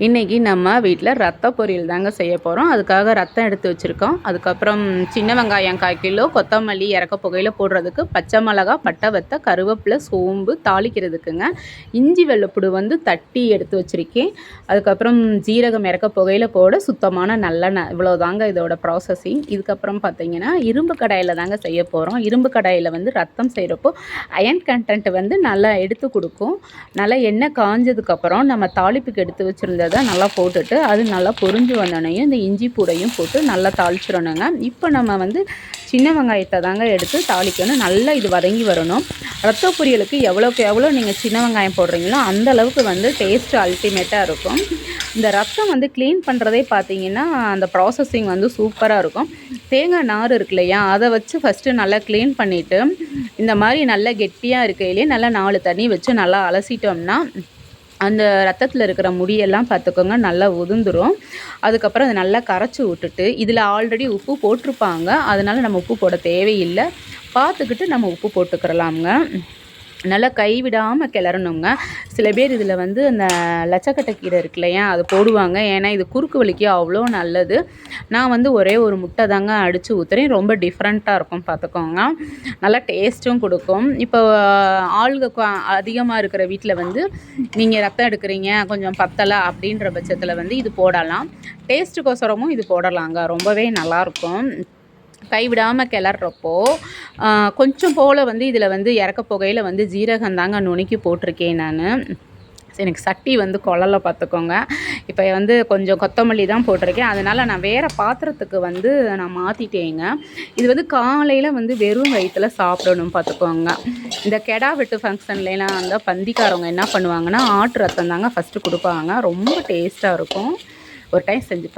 இன்றைக்கி நம்ம வீட்டில் ரத்த பொரியல் தாங்க செய்ய போகிறோம். அதுக்காக ரத்தம் எடுத்து வச்சுருக்கோம். அதுக்கப்புறம் சின்ன வெங்காயம் 1/4 கிலோ, கொத்தமல்லி இறக்க புகையில் போடுறதுக்கு, பச்சை மிளகா, பட்டை வத்த, கருவேப்பிலை, சோம்பு தாளிக்கிறதுக்குங்க. இஞ்சி வெள்ளைப்பூடு தட்டி எடுத்து வச்சுருக்கேன். அதுக்கப்புறம் ஜீரகம் இறக்க புகையில் போட சுத்தமான நல்லெண்ணெய். இவ்வளோ தாங்க இதோட ப்ராசஸிங். இதுக்கப்புறம் பார்த்திங்கன்னா இரும்பு கடாயில் தாங்க செய்ய போகிறோம். இரும்பு கடாயில் ரத்தம் செய்கிறப்போ அயன் கண்டென்ட் நல்லா எடுத்து கொடுக்கும். நல்லா எண்ணெய் காஞ்சதுக்கப்புறம் நம்ம தாளிப்புக்கு எடுத்து வச்சுருந்த நல்லா போட்டுட்டு அது நல்லா பொரிஞ்சு வந்தோடனையும் இந்த இஞ்சி பூடையும் போட்டு நல்லா தாளிச்சிடணுங்க. இப்போ நம்ம சின்ன வெங்காயத்தை தாங்க எடுத்து தாளிக்கணும். நல்லா இது வதங்கி வரணும். ரத்த பொரியலுக்கு எவ்வளோக்கு எவ்வளோ நீங்கள் சின்ன வெங்காயம் போடுறீங்களோ அந்த அளவுக்கு டேஸ்ட்டு அல்டிமேட்டாக இருக்கும். இந்த ரத்தம் க்ளீன் பண்ணுறதே பார்த்தீங்கன்னா அந்த ப்ராசஸிங் சூப்பராக இருக்கும். தேங்காய் நார் இருக்கு இல்லையா, அதை வச்சு ஃபஸ்ட்டு நல்லா க்ளீன் பண்ணிவிட்டு இந்த மாதிரி நல்லா கெட்டியாக இருக்கையிலே நல்லா 4 தண்ணி வச்சு நல்லா அலசிட்டோம்னா அந்த ரத்தத்தில் இருக்கிற முடியெல்லாம் பார்த்துக்கோங்க நல்லா உதிர்ந்துடும். அதுக்கப்புறம் அதை நல்லா கரைச்சி விட்டுட்டு இதில் ஆல்ரெடி உப்பு போட்டிருப்பாங்க. அதனால் நம்ம உப்பு போட தேவையில்லை. பார்த்துக்கிட்டு நம்ம உப்பு போட்டுக்கிறலாமுங்க. நல்லா கைவிடாமல் கிளறணுங்க. சில பேர் இதில் அந்த லட்சக்கட்டை கீரை இருக்கு இல்லையா, அது போடுவாங்க. ஏன்னா இது குறுக்கு வலிக்கு அவ்வளோ நல்லது. நான் ஒரே ஒரு முட்டை தாங்க அடித்து ஊற்றுறேன். ரொம்ப டிஃப்ரெண்ட்டாக இருக்கும் பார்த்துக்கோங்க. நல்லா டேஸ்ட்டும் கொடுக்கும். இப்போ ஆளுக அதிகமாக இருக்கிற வீட்டில் நீங்கள் ரத்தம் எடுக்கிறீங்க கொஞ்சம் பத்தலை அப்படின்ற பட்சத்தில் இது போடலாம். டேஸ்ட்டுக்கோசரமும் இது போடலாங்க. ரொம்பவே நல்லாயிருக்கும். கைவிடாமல் கிளறப்போ கொஞ்சம் போல் இதில் இறக்க புகையில் ஜீரகம் தாங்க நுணுக்கி போட்டிருக்கேன் நான். எனக்கு சட்டி குழல பார்த்துக்கோங்க. இப்போ கொஞ்சம் கொத்தமல்லி தான் போட்டிருக்கேன். அதனால் நான் வேறு பாத்திரத்துக்கு நான் மாற்றிட்டேங்க. இது காலையில் வெறும் வயிற்றில் சாப்பிடணும் பார்த்துக்கோங்க. இந்த கெடா வெட்டு ஃபங்க்ஷன்லாம் பந்திக்காரவங்க என்ன பண்ணுவாங்கன்னா ஆட்டு ரத்தம் தாங்க ஃபஸ்ட்டு கொடுப்பாங்க. ரொம்ப டேஸ்ட்டாக இருக்கும். ஒரு டைம் செஞ்சு